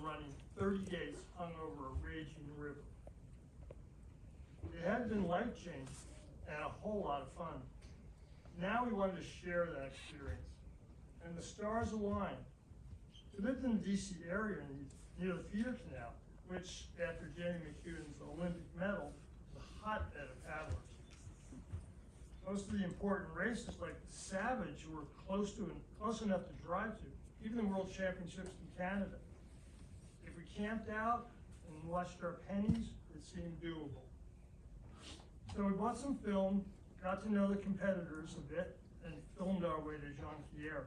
running 30 gates hung over a raging river. It had been life-changing and a whole lot of fun. Now we wanted to share that experience, and the stars aligned. We lived in the DC area near the Feeder Canal, which, after Jamie McEwen's Olympic medal, is a hotbed of paddlers. Most of the important races, like the Savage, were close enough to drive to, even the World Championships in Canada. If we camped out and watched our pennies, it seemed doable. So we bought some film, got to know the competitors a bit, and filmed our way to Jean-Pierre.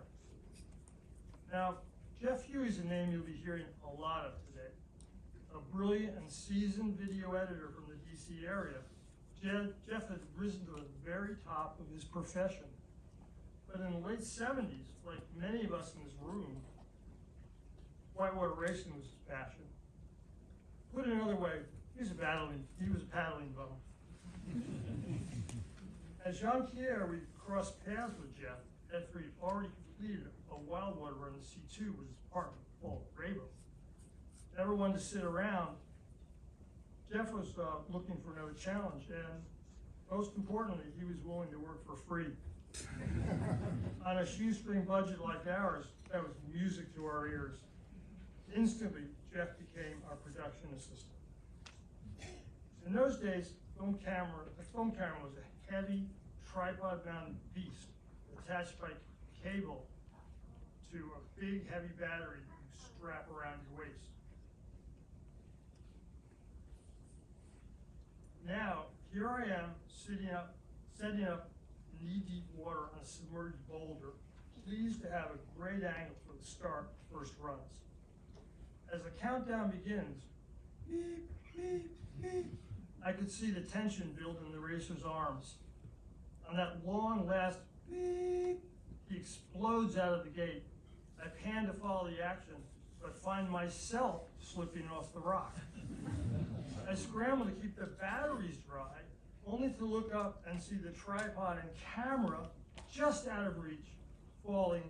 Now, Jeff Huey is a name you'll be hearing a lot of today. A brilliant and seasoned video editor from the DC area, Jeff had risen to the very top of his profession. But in the late 70s, like many of us in this room, whitewater racing was his passion. Put another way, he was a paddling bum. At Jean-Pierre, we crossed paths with Jeff after he'd already completed a wild water run in C2 with his partner, Paul Rabo. Never wanted to sit around. Jeff was looking for another challenge, and most importantly, he was willing to work for free. On a shoestring budget like ours, that was music to our ears. Instantly, Jeff became our production assistant. In those days, a film camera was a heavy, tripod-mounted beast attached by cable to a big, heavy battery you strap around your waist. Now, here I am, setting up knee-deep water on a submerged boulder, pleased to have a great angle for the start first runs. As the countdown begins, beep, beep, beep, I could see the tension build in the racer's arms. On that long last beep, he explodes out of the gate. I pan to follow the action, but find myself slipping off the rock. I scramble to keep the batteries dry, only to look up and see the tripod and camera just out of reach, falling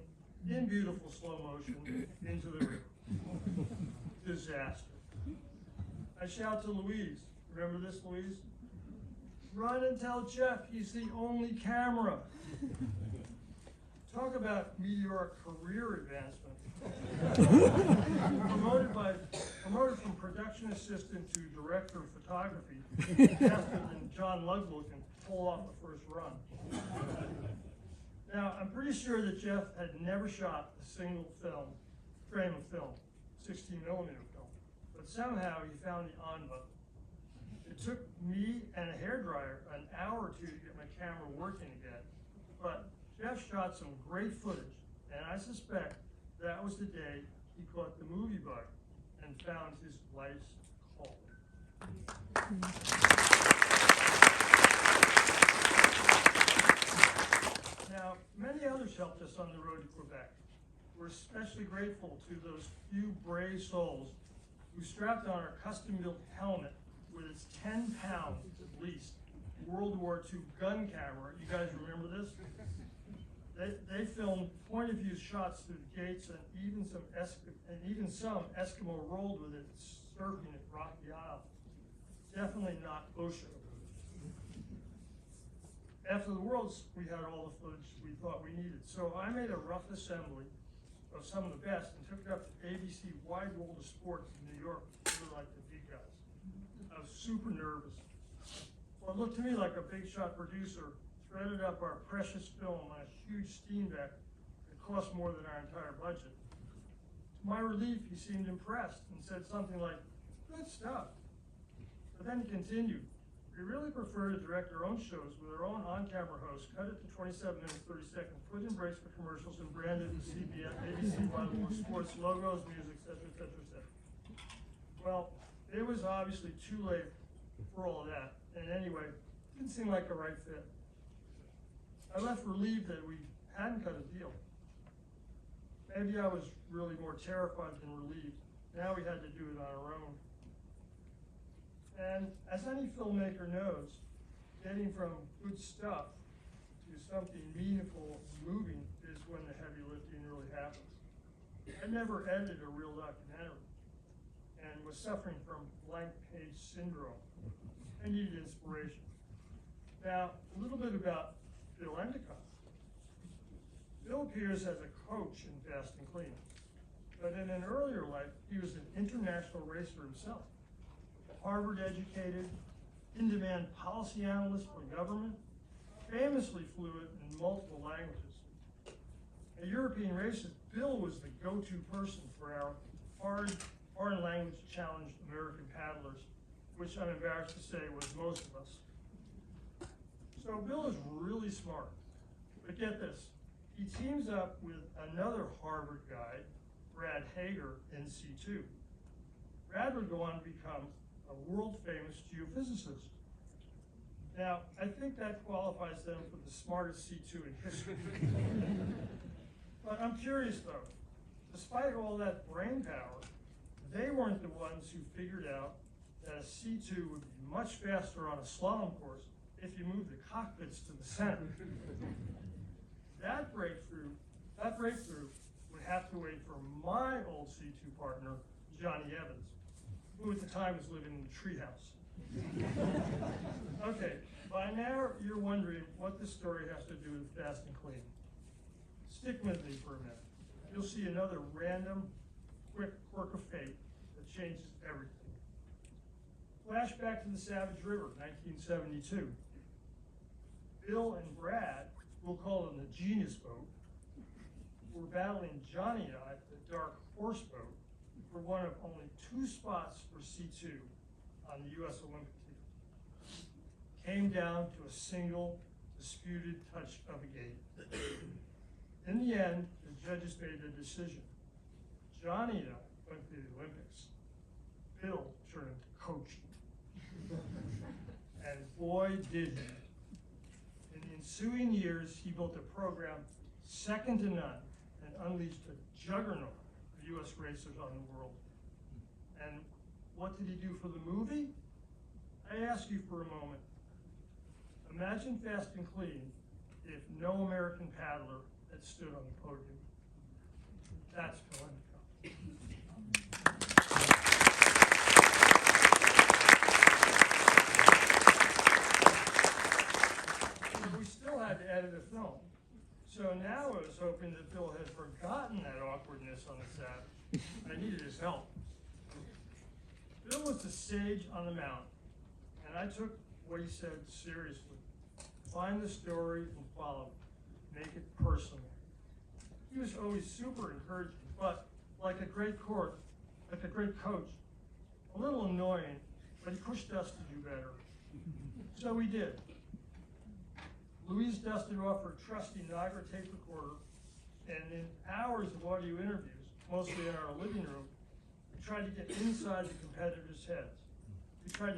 in beautiful slow motion into the river. Disaster. I shout to Louise. Remember this, Louise? Run and tell Jeff he's the only camera. Talk about meteoric career advancement. Promoted from production assistant to director of photography, faster than John Luglow can pull off the first run. Now, I'm pretty sure that Jeff had never shot a single frame of film, 16 millimeter film, but somehow he found the on button. It took me and a hairdryer an hour or two to get my camera working again, but Jeff shot some great footage, and I suspect that was the day he caught the movie bug and found his life's calling. Now, many others helped us on the road to Quebec. We're especially grateful to those few brave souls who strapped on our custom-built helmet with its 10 pounds at least World War II gun camera. You guys remember this? They filmed point-of-view shots through the gates, and even some Eskimo rolled with it, surfing at Rocky Isle. Definitely not OSHA. After the Worlds, we had all the footage we thought we needed. So I made a rough assembly of some of the best and took it up to ABC Wide World of Sports in New York. They were like the big guys. I was super nervous. Well, it looked to me like a big shot producer threaded up our precious film on a huge steam deck that cost more than our entire budget. To my relief, he seemed impressed and said something like, "Good stuff." But then he continued, "We really prefer to direct our own shows with our own on-camera host, cut it to 27 minutes, 30 seconds, put in breaks for commercials, and brand it with CBS, ABC, Wide World Sports, logos, music, etc., etc., etc." Well, it was obviously too late for all of that, and anyway, it didn't seem like a right fit. I left relieved that we hadn't cut a deal. Maybe I was really more terrified than relieved. Now we had to do it on our own. And as any filmmaker knows, getting from good stuff to something meaningful, moving, is when the heavy lifting really happens. I never edited a real documentary. was suffering from blank page syndrome and needed inspiration. Now, a little bit about Bill Endicott. Bill appears as a coach in Fast and Clean, but in an earlier life, he was an international racer himself. Harvard-educated, in-demand policy analyst for government, famously fluent in multiple languages. At European races, Bill was the go-to person for our foreign language challenged American paddlers, which I'm embarrassed to say was most of us. So Bill is really smart, but get this, he teams up with another Harvard guy, Brad Hager, in C2. Brad would go on to become a world-famous geophysicist. Now, I think that qualifies them for the smartest C2 in history. But I'm curious though, despite all that brain power, they weren't the ones who figured out that a C2 would be much faster on a slalom course if you moved the cockpits to the center. That breakthrough would have to wait for my old C2 partner, Johnny Evans, who at the time was living in the treehouse. Okay, by now you're wondering what this story has to do with Fast and Clean. Stick with me for a minute. You'll see another random, quick quirk of fate that changes everything. Flashback to the Savage River, 1972. Bill and Brad, we'll call them the Genius Boat, were battling Johnny and I, the Dark Horse Boat, for one of only 2 spots for C2 on the U.S. Olympic team. Came down to a single disputed touch of a gate. In the end, the judges made a decision. Johnny and I went to the Olympics. Bill turned into coaching. And boy, did he. In the ensuing years, he built a program second to none and unleashed a juggernaut of U.S. racers on the world. And what did he do for the movie? I ask you for a moment. Imagine Fast and Clean if no American paddler had stood on the podium. That's Bill Endicott. We still had to edit a film. So now I was hoping that Bill had forgotten that awkwardness on the set. I needed his help. Bill was the sage on the mountain, and I took what he said seriously. Find the story and follow it. Make it personal. He was always super encouraging, but like a great coach, a little annoying, but he pushed us to do better. So we did. Louise dusted off her trusty Niagara tape recorder, and in hours of audio interviews, mostly in our living room, we tried to get inside the competitors' heads. We tried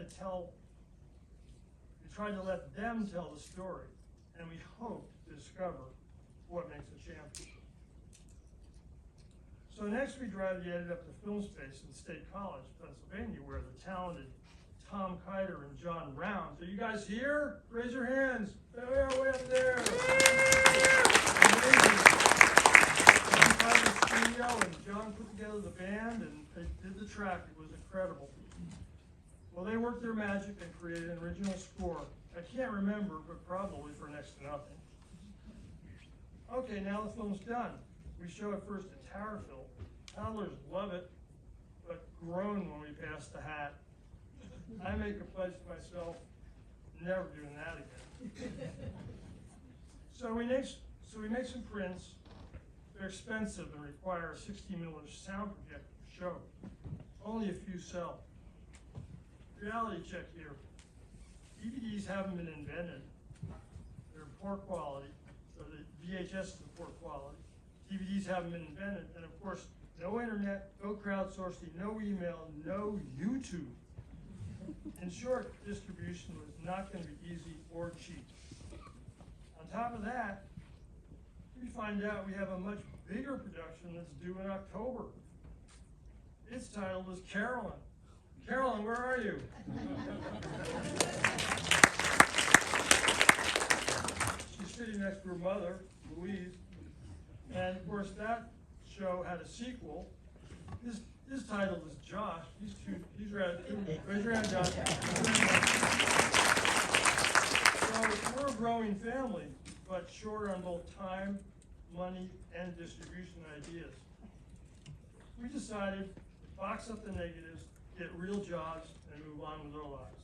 to let them tell the story, and we hoped to discover what makes a champion. So next we drive the edit up to Film Space in State College, Pennsylvania, where the talented Tom Kiter and John Rounds. Are you guys here? Raise your hands. There we are, way up there. Amazing. Tom Kiter's studio, and John put together the band, and they did the track. It was incredible. Well, they worked their magic and created an original score. I can't remember, but probably for next to nothing. Okay, now the film's done. We show it first at Towerville. Paddlers love it, but groan when we pass the hat. I make a pledge to myself, never doing that again. So we make some prints. They're expensive and require a 60mm sound projector to show. Only a few sell. Reality check here. DVDs haven't been invented. They're poor quality, so the VHS is of poor quality. DVDs haven't been invented, and of course, no internet, no crowdsourcing, no email, no YouTube. In short, distribution was not going to be easy or cheap. On top of that, we find out we have a much bigger production that's due in October. Its title is Carolyn. Carolyn, where are you? She's sitting next to her mother, Louise. And of course, that show had a sequel. His title is Josh. He's ready. Raise your hand, Josh. So we're a growing family, but short on both time, money, and distribution ideas. We decided to box up the negatives, get real jobs, and move on with our lives.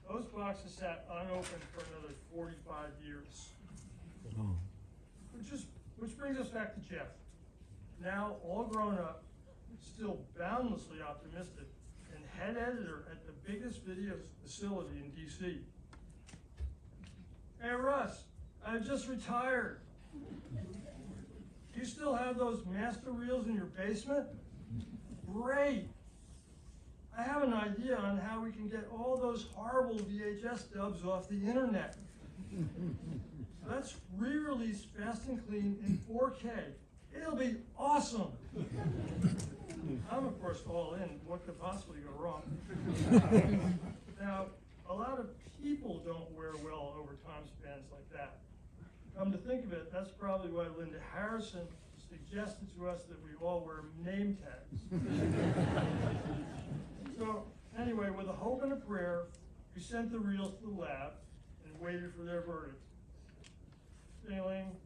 Those boxes sat unopened for another 45 years. Which brings us back to Jeff. Now all grown up, still boundlessly optimistic, and head editor at the biggest video facility in DC. Hey Russ, I just retired. You still have those master reels in your basement? Great. I have an idea on how we can get all those horrible VHS dubs off the internet. Let's re-release Fast and Clean in 4K. It'll be awesome. I'm of course all in. What could possibly go wrong? Now, a lot of people don't wear well over time spans like that. Come to think of it, that's probably why Linda Harrison suggested to us that we all wear name tags. So anyway, with a hope and a prayer, we sent the reels to the lab and waited for their verdict. Feeling,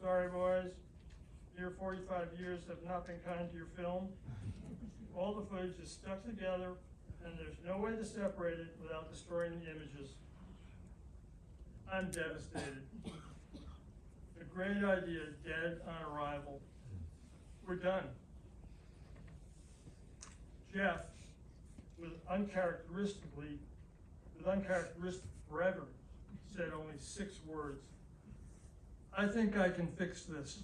sorry boys, your 45 years have not been kind to your film. All the footage is stuck together and there's no way to separate it without destroying the images. I'm devastated. A great idea, dead on arrival. We're done. Jeff, with uncharacteristic brevity, said only 6 words. I think I can fix this.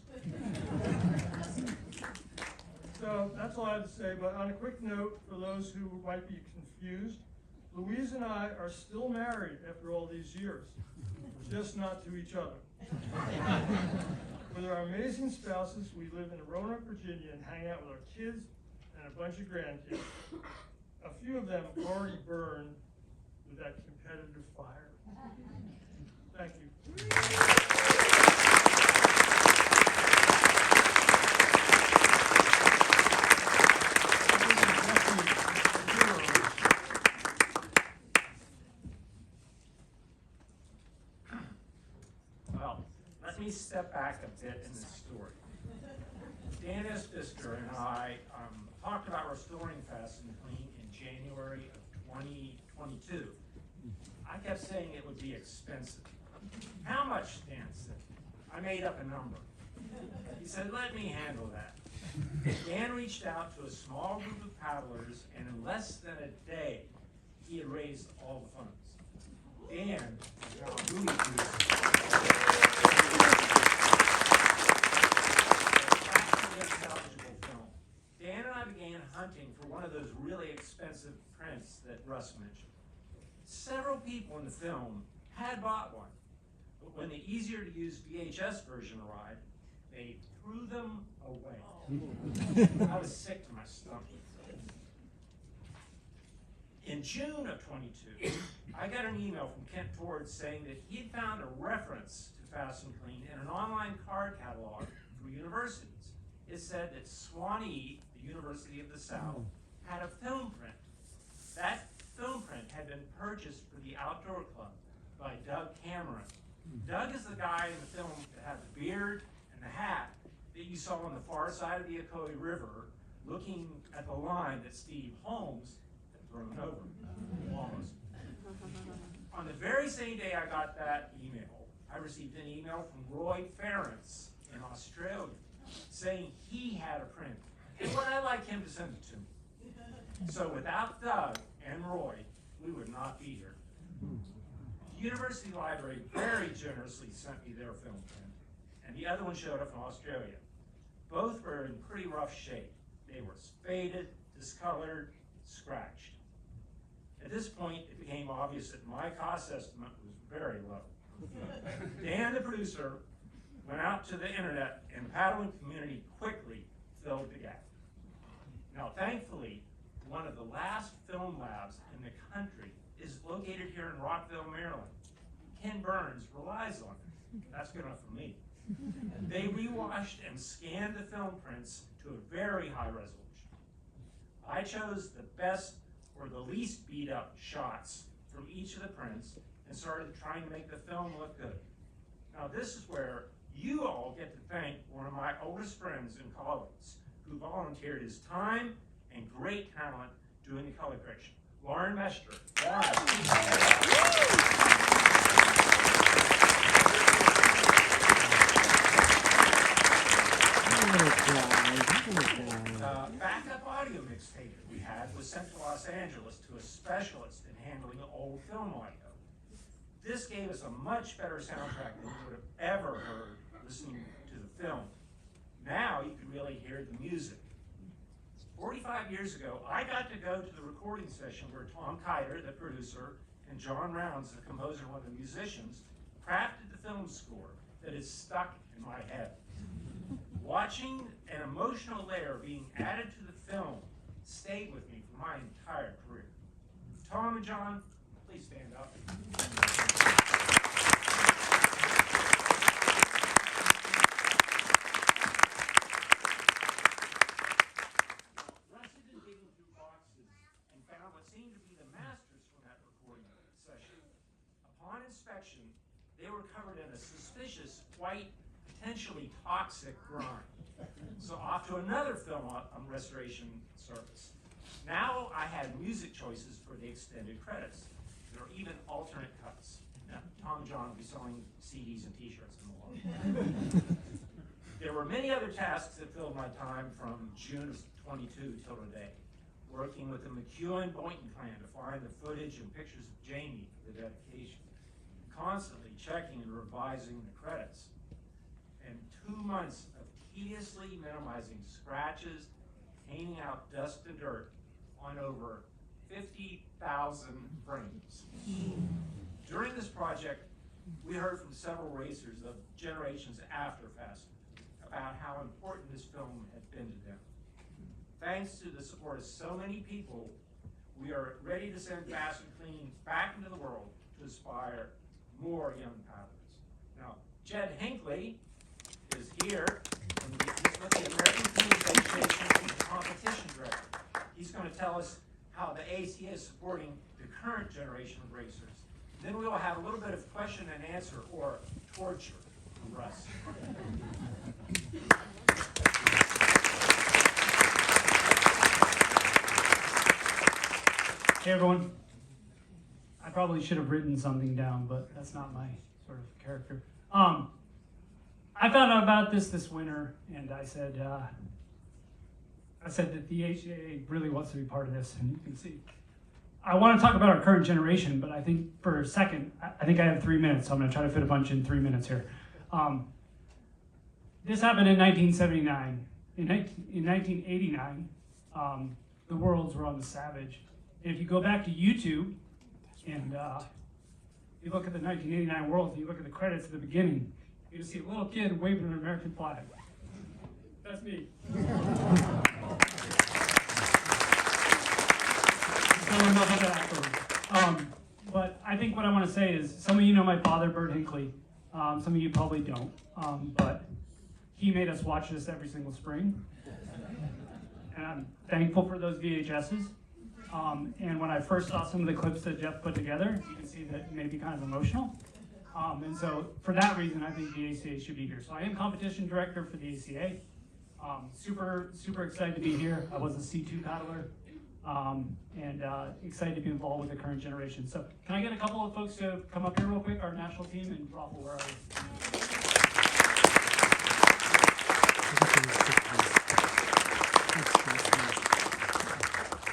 So that's all I have to say, but on a quick note, for those who might be confused, Louise and I are still married after all these years, just not to each other. With our amazing spouses, we live in Roanoke, Virginia, and hang out with our kids and a bunch of grandkids. A few of them already burned with that competitive fire. Thank you. Well, let me step back a bit in the story. Dan Isbister and I talked about restoring Fast and Clean in January of 2022. I kept saying it would be expensive. How much, Dan said? I made up a number. He said, let me handle that. Dan reached out to a small group of paddlers, and in less than a day, he had raised all the funds. Dan is now a movie producer. Dan and I began hunting for one of those really expensive prints that Russ mentioned. Several people in the film had bought one, but when the easier to use VHS version arrived, they threw them away. I was sick to my stomach. In June of 22, I got an email from Kent Ford saying that he'd found a reference to Fast and Clean in an online card catalog for universities. It said that Swanee, the University of the South, had a film print. That film print had been purchased for the Outdoor Club by Doug Cameron. Doug is the guy in the film that had the beard and the hat that you saw on the far side of the Ocoee River, looking at the line that Steve Holmes had thrown over, almost. On the very same day I got that email, I received an email from Roy Ference in Australia saying he had a print, and would I like him to send it to me? So without Doug and Roy, we would not be here. The University Library very generously sent me their film print, and the other one showed up from Australia. Both were in pretty rough shape. They were faded, discolored, scratched. At this point, it became obvious that my cost estimate was very low. Dan, the producer, went out to the internet, and the paddling community quickly filled the gap. Now, thankfully, one of the last film labs in the country is located here in Rockville, Maryland. Ken Burns relies on it. That's good enough for me. They rewashed and scanned the film prints to a very high resolution. I chose the best or the least beat up shots from each of the prints and started trying to make the film look good. Now this is where you all get to thank one of my oldest friends and colleagues who volunteered his time and great talent doing the color correction. Lauren Mester. Backup audio mixtape we had was sent to Los Angeles to a specialist in handling old film audio. This gave us a much better soundtrack than you would have ever heard listening to the film. Now you can really hear the music. 45 years ago, I got to go to the recording session where Tom Kiter, the producer, and John Rounds, the composer and one of the musicians, crafted the film score that is stuck in my head. Watching an emotional layer being added to the film stayed with me for my entire career. Tom and John, please stand up. Russ had been digging through boxes and found what seemed to be the masters from that recording session. Upon inspection, they were covered in a suspicious white, potentially toxic grime. So off to another film restoration service. Now I had music choices for the extended credits. There are even alternate cuts. Now, Tom and John will be selling CDs and t-shirts in the long. There were many other tasks that filled my time from June of 22 till today. Working with the McEwen Boynton clan to find the footage and pictures of Jamie for the dedication. Constantly checking and revising the credits. And 2 months of tediously minimizing scratches, painting out dust and dirt on over 50,000 frames. During this project, we heard from several racers of generations after Fast about how important this film had been to them. Thanks to the support of so many people, we are ready to send Fast and Clean back into the world to inspire more young paddlers. Now, Jed Hinkley is here, and he's with the American Community Education Competition Director. He's going to tell us how the ACA is supporting the current generation of racers. Then we will have a little bit of question and answer, or torture, from Russ. Hey everyone. I probably should have written something down, but that's not my sort of character. I found out about this winter, and I said that the ACA really wants to be part of this, and you can see. I want to talk about our current generation, but I think for a second, I think I have 3 minutes, so I'm going to try to fit a bunch in 3 minutes here. This happened in 1979. In 1989, the Worlds were on the Savage. And if you go back to YouTube and you look at the 1989 Worlds, and you look at the credits at the beginning, you see a little kid waving an American flag. That's me. But I think what I want to say is, some of you know my father, Bert Hinkley. Some of you probably don't. But he made us watch this every single spring. And I'm thankful for those VHSs. And when I first saw some of the clips that Jeff put together, you can see that it may be kind of emotional. And so for that reason, I think the ACA should be here. So I am competition director for the ACA. Super excited to be here. I was a C2 paddler. And excited to be involved with the current generation. So can I get a couple of folks to come up here real quick, our national team, and Raffle, where are you?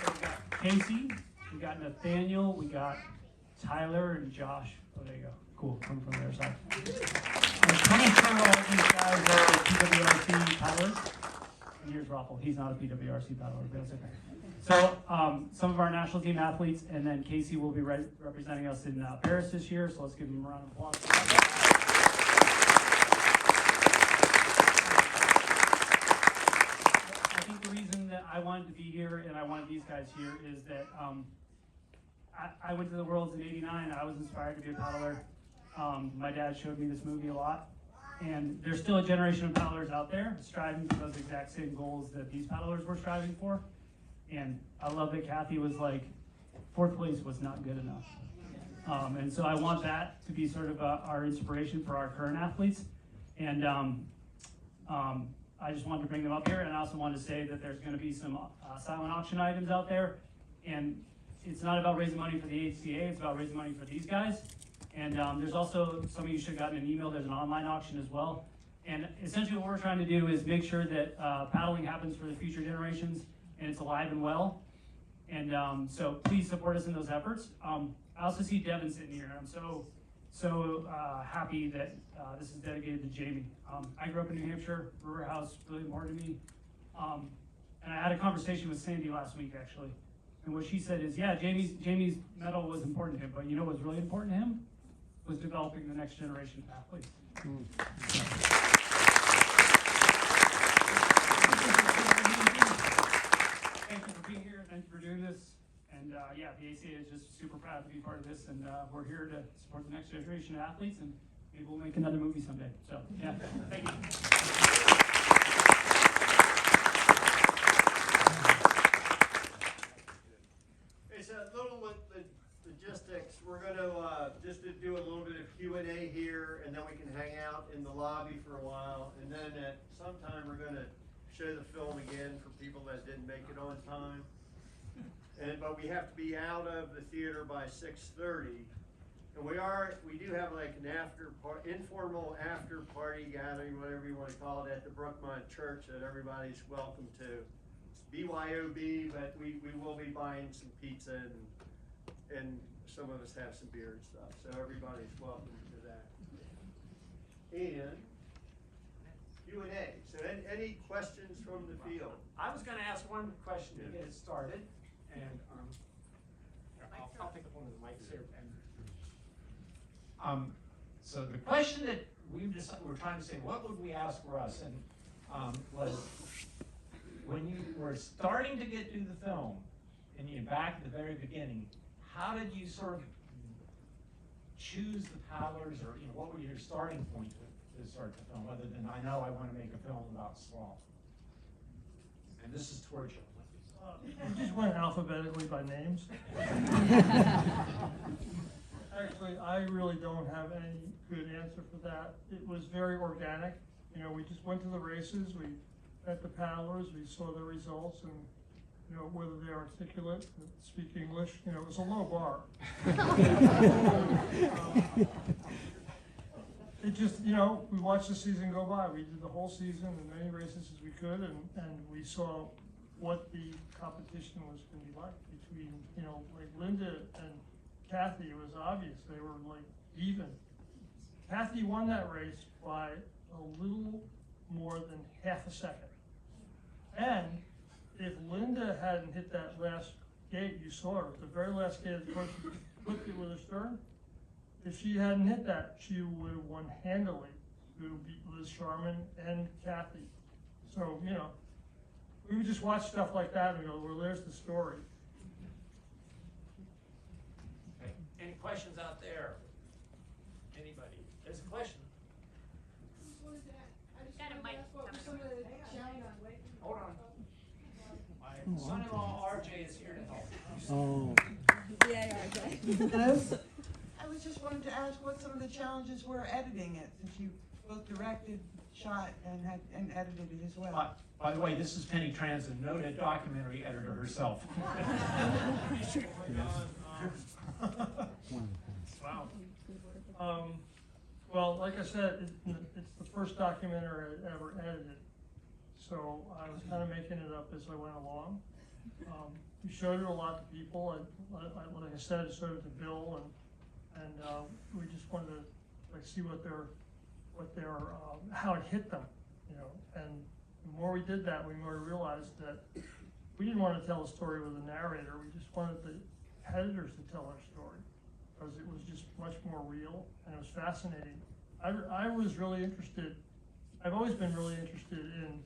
So we got Casey, we got Nathaniel, we got Tyler and Josh. Oh, there you go. Cool, coming from the other side. Coming through all these guys are PWRC paddlers. And here's Raffle. He's not a PWRC paddler, but that's okay. So some of our national team athletes, and then Casey will be representing us in Paris this year, so let's give him a round of applause. I think the reason that I wanted to be here and I wanted these guys here is that I went to the Worlds in '89. I was inspired to be a paddler. My dad showed me this movie a lot, And there's still a generation of paddlers out there striving for those exact same goals that these paddlers were striving for. And I love that Kathy was like, 4th place was not good enough. And so I want that to be sort of our inspiration for our current athletes. And I just wanted to bring them up here. And I also wanted to say that there's going to be some silent auction items out there. And it's not about raising money for the HCA, it's about raising money for these guys. And there's also, some of you should have gotten an email, there's an online auction as well. And essentially what we're trying to do is make sure that paddling happens for the future generations and it's alive and well. And so please support us in those efforts. I also see Devin sitting here, and I'm so happy that this is dedicated to Jamie. I grew up in New Hampshire, Brewer House, really important to me. And I had a conversation with Sandy last week, actually. And what she said is, yeah, Jamie's medal was important to him, but you know what's really important to him? Was developing the next generation of athletes. Thank you for being here. Thank you for doing this. And yeah, the ACA is just super proud to be part of this. And we're here to support the next generation of athletes. And maybe we'll make another movie someday. So yeah, thank you. So a little with the logistics, we're going to just to do a little bit of Q&A here, and then we can hang out in the lobby for a while, and then at some time we're going to show the film again for people that didn't make it on time. But we have to be out of the theater by 6:30, and we do have like an informal after party gathering, whatever you want to call it, at the Brookmont Church that everybody's welcome to. BYOB, but we will be buying some pizza and some of us have some beer and stuff. So everybody's welcome to that. And Q&A. So any questions from the field? I was going to ask one question to get it started, and I'll pick up one of the mics here. So the question that we're trying to say, what would we ask Russ, and was, when you were starting to get through the film, and you back at the very beginning, how did you sort of choose the paddlers, or what were your starting point to start the film, other than I know I want to make a film about slalom? And this is towards you. We just went alphabetically by names. Actually, I really don't have any good answer for that. It was very organic. We just went to the races. We met the paddlers. We saw the results, and whether they're articulate, speak English. It was a low bar. It just, we watched the season go by. We did the whole season, as many races as we could, and we saw what the competition was going to be like between, like Linda and Kathy. It was obvious they were like even. Kathy won that race by a little more than half a second. And if Linda hadn't hit that last gate, you saw her, the very last gate of the course, she flipped it with her stern. If she hadn't hit that, she would have won handily to beat Liz Sharman and Kathy. So, we would just watch stuff like that and go, well, there's the story. Okay. Any questions out there? Anybody? There's a question. Got a mic. Hold on. My son-in-law RJ is here to help. Oh. Yeah, I was just wanting to ask what some of the challenges were editing it, since you both directed, shot, and edited it as well. By the way, this is Penny Transen, noted documentary editor herself. Wow. Well, like I said, it's the first documentary I ever edited, so I was kind of making it up as I went along. We showed it a lot to people, and like I said, I showed it to Bill, and we just wanted to see what their how it hit them, And the more we did that, we more realized that we didn't want to tell a story with a narrator. We just wanted the editors to tell our story, because it was just much more real and it was fascinating. I was really interested. I've always been really interested in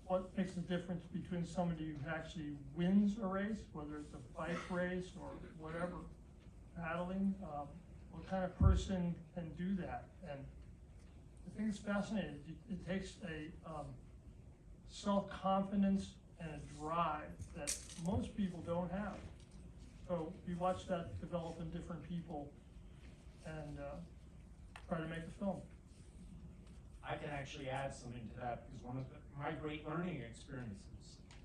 what makes the difference between somebody who actually wins a race, whether it's a bike race or whatever, paddling. What kind of person can do that? And the think it's fascinating. It takes a self-confidence and a drive that most people don't have. So we watch that develop in different people and try to make a film. I can actually add something to that, because one of my great learning experiences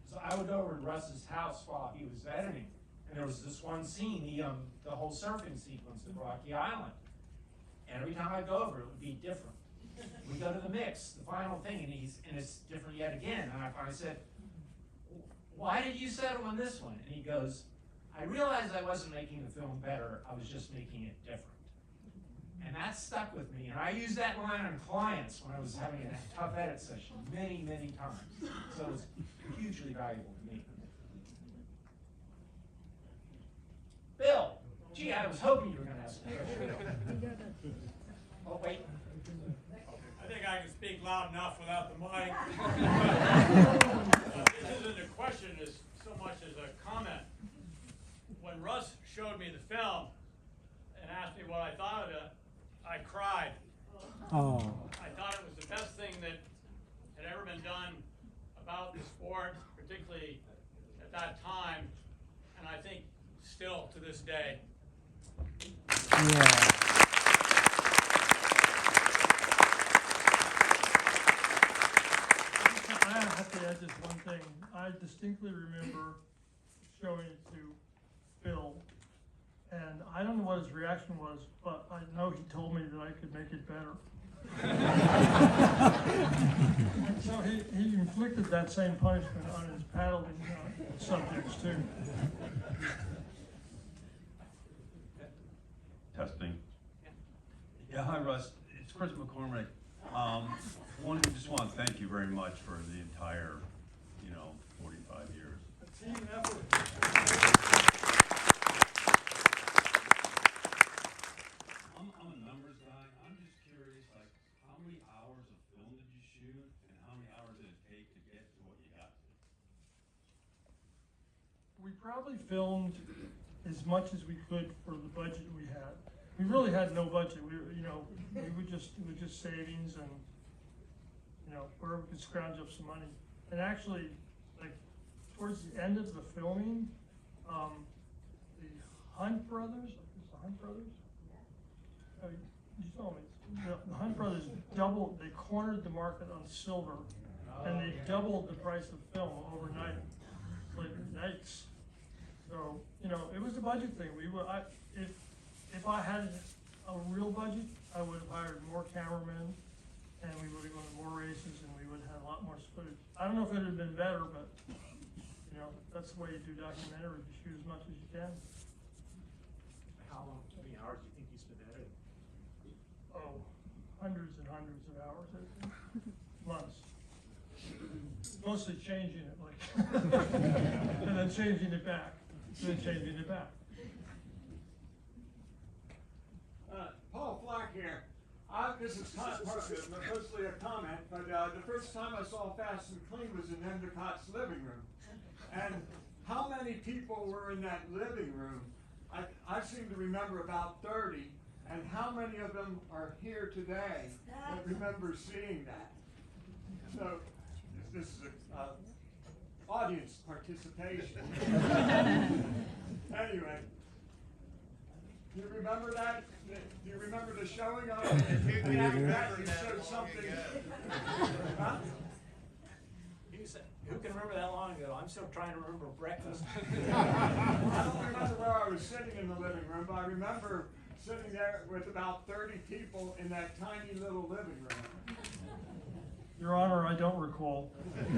is I would go over to Russ's house while he was editing, and there was this one scene, the whole surfing sequence at Rocky Island. And every time I go over, it would be different. We go to the mix, the final thing, and it's different yet again. And I finally said, "Why did you settle on this one?" And he goes, "I realized I wasn't making the film better, I was just making it different." And that stuck with me. And I used that line on clients when I was having a tough edit session many, many times. So it was hugely valuable to me. Bill, gee, I was hoping you were going to ask a question. Oh, wait. I think I can speak loud enough without the mic. This isn't a question as so much as a comment. When Russ showed me the film and asked me what I thought of it, I cried. Oh. I thought it was the best thing that had ever been done about the sport, particularly at that time, and I think still to this day. Yeah. I have to add just one thing. I distinctly remember showing it to Phil, and I don't know what his reaction was, but I know he told me that I could make it better. And so he inflicted that same punishment on his paddling subjects too. Testing. Yeah, hi Russ, it's Chris McCormick. Just want to thank you very much for the entire, 45 years. A team effort. I'm a numbers guy. I'm just curious, like, how many hours of film did you shoot, and how many hours did it take to get to what you got to? We probably filmed as much as we could for the budget we had. We really had no budget. We would just, it was just savings and, wherever we could scrounge up some money. And actually, like, towards the end of the filming, the Hunt brothers, Oh, you told me. The Hunt brothers they cornered the market on silver, and they doubled the price of film overnight. Like, yikes. So, it was a budget thing. If I had a real budget, I would have hired more cameramen, and we would have gone to more races, and we would have had a lot more footage. I don't know if it would have been better, but, that's the way you do documentaries. You shoot as much as you can. How many hours do you think you spent editing? Oh, hundreds and hundreds of hours, I think. Months. Mostly changing it, like, and then changing it back, and then changing it back. Paul Flack here. This is mostly a comment, but the first time I saw Fast and Clean was in Endicott's living room. And how many people were in that living room? I seem to remember about 30. And how many of them are here today that remember seeing that? So this is audience participation. Anyway, do you remember that? Do you remember the showing of it? You showed something. Huh? Who can remember that long ago? I'm still trying to remember breakfast. I don't remember where I was sitting in the living room, but I remember sitting there with about 30 people in that tiny little living room. Your Honor, I don't recall. Okay.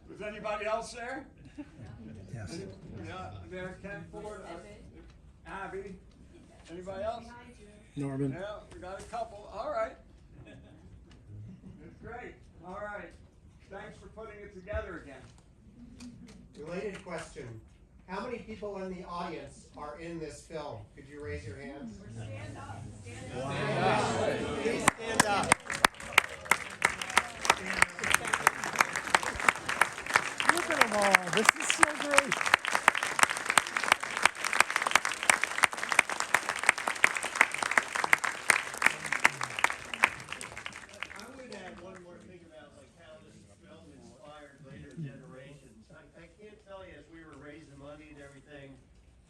Was anybody else there? Yes. Yeah, there, Ken Ford, Abby. Anybody else? Norman. Yeah, we got a couple. All right. It's great. All right. Thanks for putting it together again. Related question. How many people in the audience are in this film? Could you raise your hands? Stand up. Stand up. Wow. Please stand up. Look at them all. This is so great.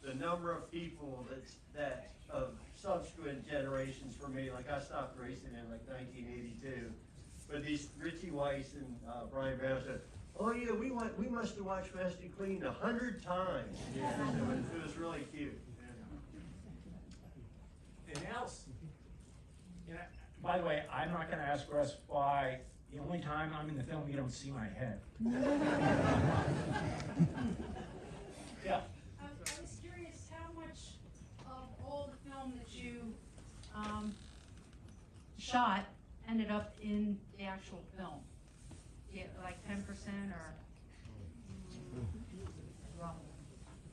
the number of people that of subsequent generations for me, like I stopped racing in like 1982, but these Richie Weiss and Brian Brown said, "Oh yeah, we must have watched Fast and Clean 100 times." Yeah, it was really cute. Anything else? You know, by the way, I'm not going to ask Russ why the only time I'm in the film you don't see my head. Yeah. I was curious how much of all the film that you shot ended up in the actual film? Yeah, like 10% or?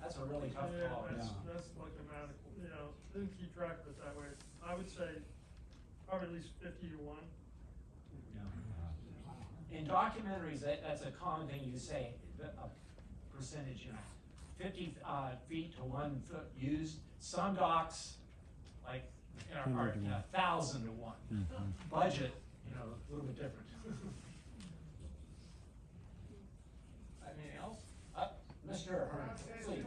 That's a really tough Yeah, call. that's mathematical, didn't keep track of it that way. I would say probably at least 50 to 1. In documentaries, that's a common thing you say, a percentage, 50 feet to 1 foot used. Some docs, like, are 1,000 to 1. Budget, a little bit different. Anything else? Mr. Hearn, please.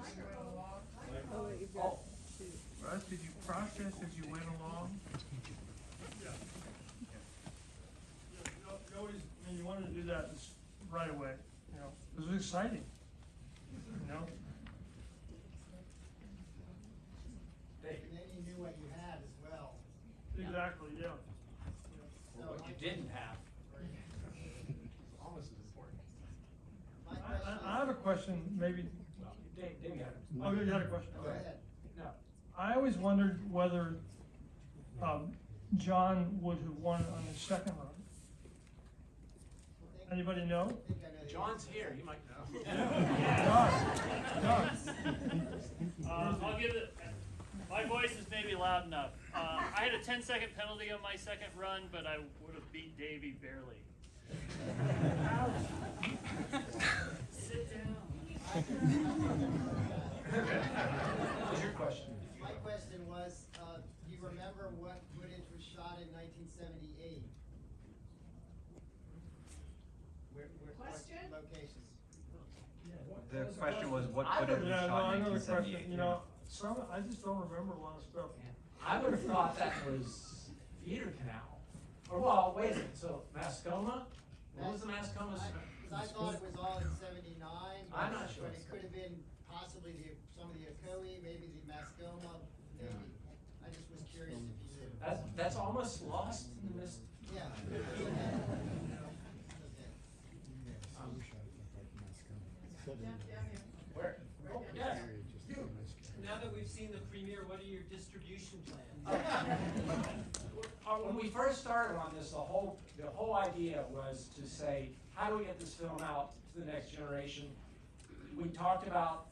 Oh. Russ, did you process as you went along? Yeah. You wanted to do that right away, it was exciting, Dave. And then you knew what you had as well. Exactly, yeah. Or what you didn't have. Almost as important. My question I have a question, maybe, Dave, you had it. oh, you had a question? Go ahead. No. I always wondered whether John would have won on the second run. Anybody know? I think I know the John's answer. here, you might know. John. I'll give it, my voice is maybe loud enough. I had a 10-second penalty on my second run, but I would have beat Davey barely. Sit down. What's your question? My question was, do you remember what footage was shot in 1978? What Question? locations? The question was, what I footage would- was Yeah, no, shot I in know the 1978? question, I just don't remember a lot of stuff. I would have thought that was Theater Canal. Or, well, wait a minute, so Mascoma? What was the Mascoma? Because I thought it was all in 79. I'm not sure. But it could have been possibly some of the Ocoee, maybe the Mascoma, maybe. I just was curious if you knew. That's almost lost in the mist. Yeah. Where? Oh, yes. Now that we've seen the premiere, what are your distribution plans? When we first started on this, the whole idea was to say, how do we get this film out to the next generation? We talked about,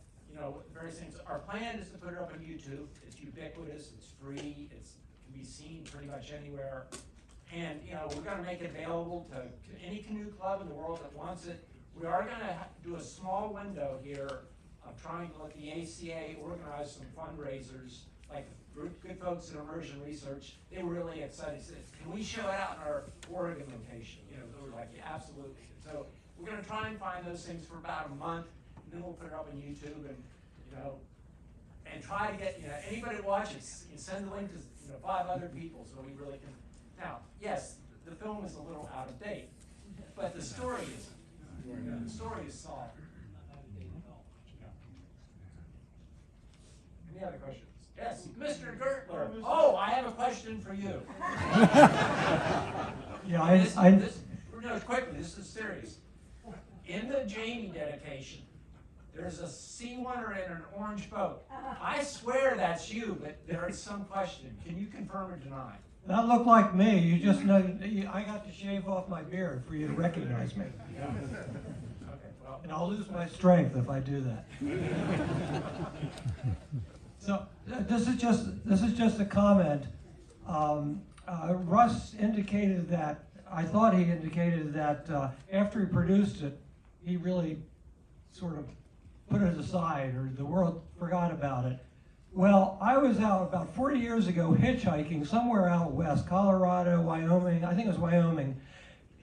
various things. Our plan is to put it up on YouTube. It's ubiquitous, it's free, it can be seen pretty much anywhere. And, we're gonna make it available to any canoe club in the world that wants it. We are gonna do a small window here of trying to let the ACA organize some fundraisers, like good folks in immersion research. They were really excited. Said, can we show it out in our Oregon location? They were like, yeah, absolutely. So we're gonna try and find those things for about a month, and then we'll put it up on YouTube and, and try to get, anybody that watches, send the link to, 5 other people so we really can. Now, yes, the film is a little out of date, but the story isn't. The story is solid. Any other questions? Yes, Mr. Gertler. Oh, I have a question for you. Yeah, No, quickly, this is serious. In the Jamie dedication, there's a sea runner in an orange boat. I swear that's you, but there is some question. Can you confirm or deny? that looked like me. You just know, I got to shave off my beard for you to recognize me. Okay, well. And I'll lose my strength if I do that. So this is just a comment. Russ indicated that, I thought he indicated that after he produced it, he really sort of put it aside, or the world forgot about it. Well, I was out about 40 years ago hitchhiking somewhere out west, Colorado, Wyoming, I think it was Wyoming.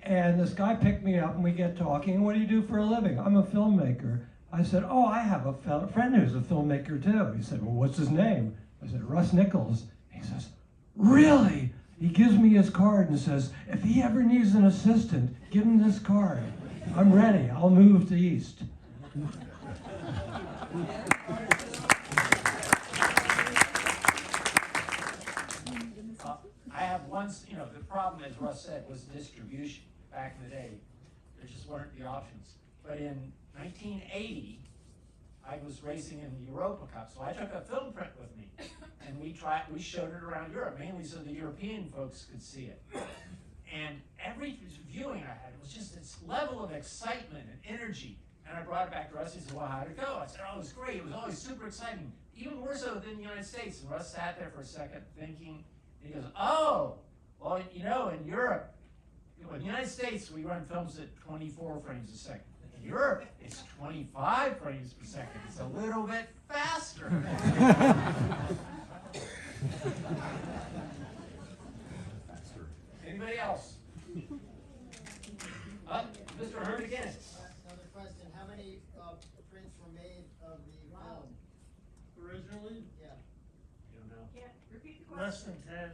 And this guy picked me up and we get talking. What do you do for a living? I'm a filmmaker. I said, oh, I have a friend who's a filmmaker too. He said, well, what's his name? I said, Russ Nichols. He says, really? He gives me his card and says, if he ever needs an assistant, give him this card. I'm ready. I'll move to East. I have the problem, as Russ said, was distribution back in the day. There just weren't the options. But in 1980, I was racing in the Europa Cup, so I took a film print with me, and we showed it around Europe, mainly so the European folks could see it. And every viewing I had was just this level of excitement and energy. And I brought it back to Russ. He said, well, how'd it go? I said, oh, it was great. It was always super exciting, even more so than the United States. And Russ sat there for a second thinking, and he goes, oh, well, in Europe, in the United States, we run films at 24 frames a second. In Europe, it's 25 frames per second. It's a little bit faster. Anybody else? Mr. Hearn again. Another question, how many prints were made of the film? Originally, Yeah. You don't know? Yeah, repeat the less question. than 10.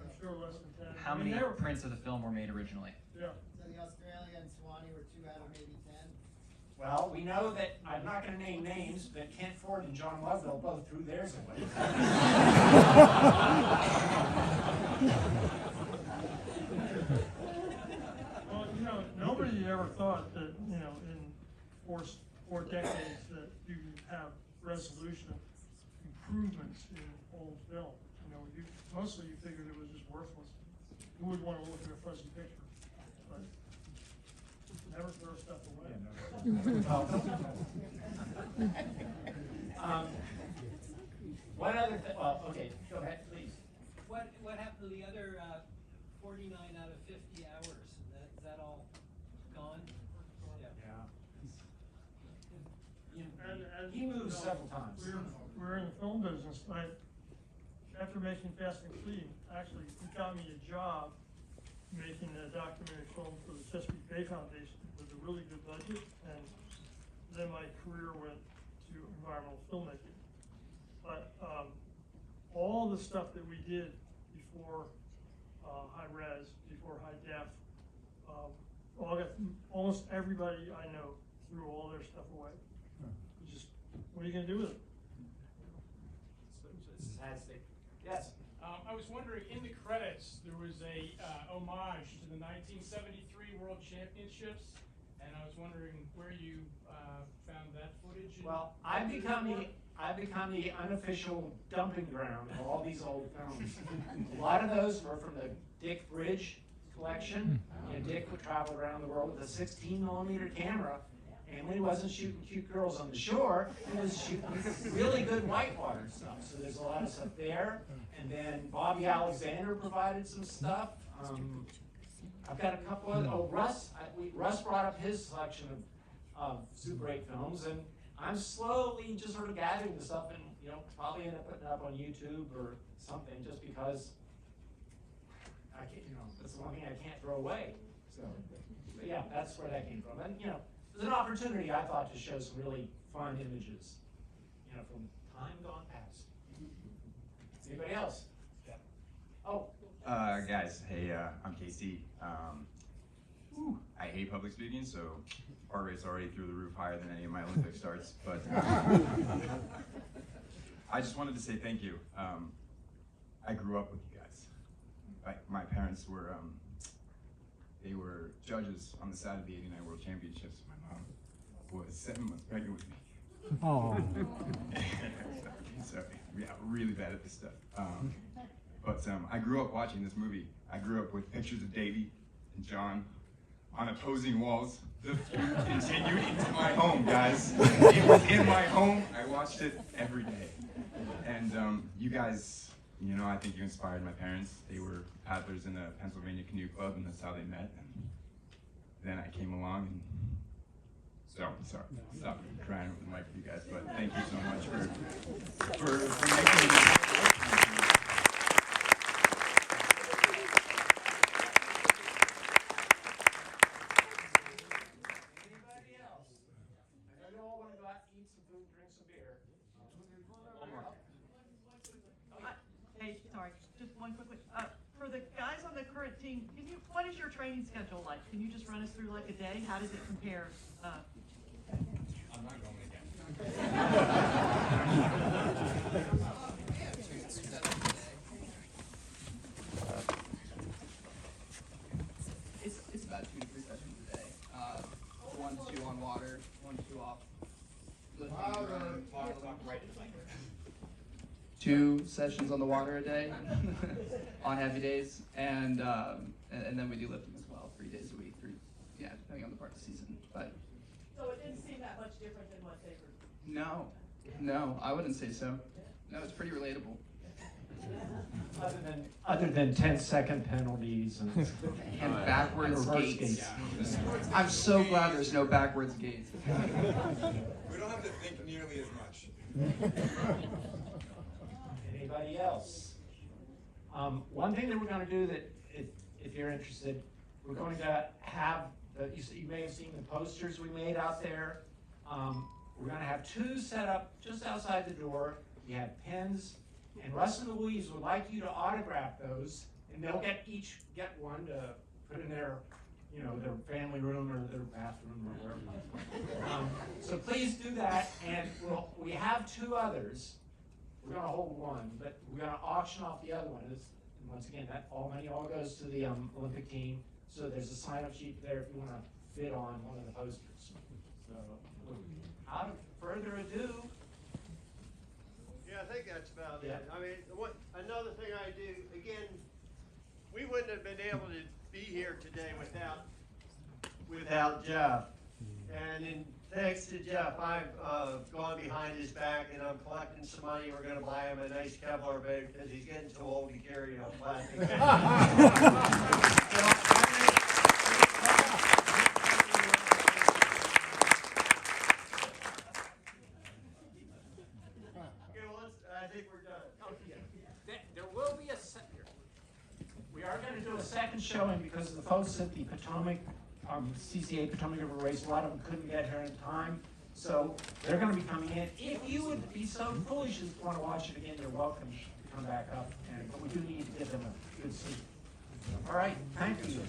I'm sure less than 10. How I mean, many they were- prints of the film were made originally? Yeah. So the Australia and Swanee were 2 out of maybe 10? Well, we know that, I'm not going to name names, but Kent Ford and John Lovell both threw theirs away. Well, nobody ever thought that, in four decades that you have resolution improvements in old film. Mostly you figured it was just worthless. Who would want to look at a fuzzy picture? But never throw stuff away. What other well, okay, go ahead, please. What happened to the other 49 out of 50 hours? Is that all gone? And He moved several times. We're in the film business. After making Fast and Clean, actually, he got me a job making a documentary film for the Chesapeake Bay Foundation with a really good budget, and then my career went to environmental filmmaking. But all the stuff that we did before high res, before high def, almost everybody I know threw all their stuff away. What are you going to do with it? Yes. I was wondering, in the credits, there was a homage to the 1973 World Championships, and I was wondering where you found that footage. Well, I've become the unofficial dumping ground of all these old films. A lot of those were from the Dick Bridge collection. Dick would travel around the world with a 16mm camera, and when he wasn't shooting cute girls on the shore, he was shooting really good whitewater stuff. So there's a lot of stuff there. And then Bobby Alexander provided some stuff. I've got a couple of, Russ brought up his selection of Super 8 films, and I'm slowly just sort of gathering the stuff and, probably end up putting it up on YouTube or something, just because I can't, that's the one thing I can't throw away. So, but yeah, that's where that came from. And, it was an opportunity, I thought, to show some really fun images, from time gone past. Anybody else? Yeah. Oh. Guys, hey, I'm Casey. I hate public speaking, so heart rate's already through the roof, higher than any of my Olympic starts. But I just wanted to say thank you. I grew up with you guys. My parents were they were judges on the side of the '89 World Championships. My mom was 7 months pregnant with me. Oh. Sorry, yeah, really bad at this stuff. But I grew up watching this movie. I grew up with pictures of Davey and John on opposing walls. The feud continued into my home, guys. It was in my home. I watched it every day. And you guys, I think you inspired my parents. They were paddlers in the Pennsylvania Canoe Club, and that's how they met. And then I came along and sorry, stop crying over the mic for you guys, but thank you so much for making me. Anybody else? I know you all want to go out. just one quickly. For the guys on the current team, what is your training schedule like? Can you just run us through like a day? How does it compare? I'm not going again. It's about 2 to 3 sessions a day. 1 to 2 on water, 1 to 2 off. Lifting, running, right in the mic. 2 sessions on the water a day on heavy days, and then we do lifting as well, 3 days a week. Depending on the part of the season. But So it didn't seem that much different than what they were. no, I wouldn't say so. No, it's pretty relatable. Other than 10-second penalties and backwards reverse gates. I'm so glad there's no backwards gates. We don't have to think nearly as much. Anybody else? One thing that we're going to do that, if you're interested, we're going to have, you may have seen the posters we made out there. We're going to have 2 set up just outside the door. We have pens, and Russ and Louise would like you to autograph those, and they'll each get one to put in their, their family room or their bathroom or wherever. So please do that, and we have 2 others. We're going to hold one, but we're going to auction off the other one. And once again, that money all goes to the Olympic team. So there's a sign-up sheet there if you want to bid on one of the posters. So, out of further ado. Yeah, I think that's about Yeah. it. I mean, another thing I do, again, we wouldn't have been able to be here today without Jeff. And thanks to Jeff, I've gone behind his back and I'm collecting some money. We're going to buy him a nice Kevlar boat because he's getting too old to carry a plastic bag. I think we're done. There will be we are going to do a second showing because the folks at the Potomac, CCA Potomac River Race, a lot of them couldn't get here in time. So they're going to be coming in. If you would be so foolish as to want to watch it again, you're welcome to come back up. But we do need to give them a good seat. All right, thank you.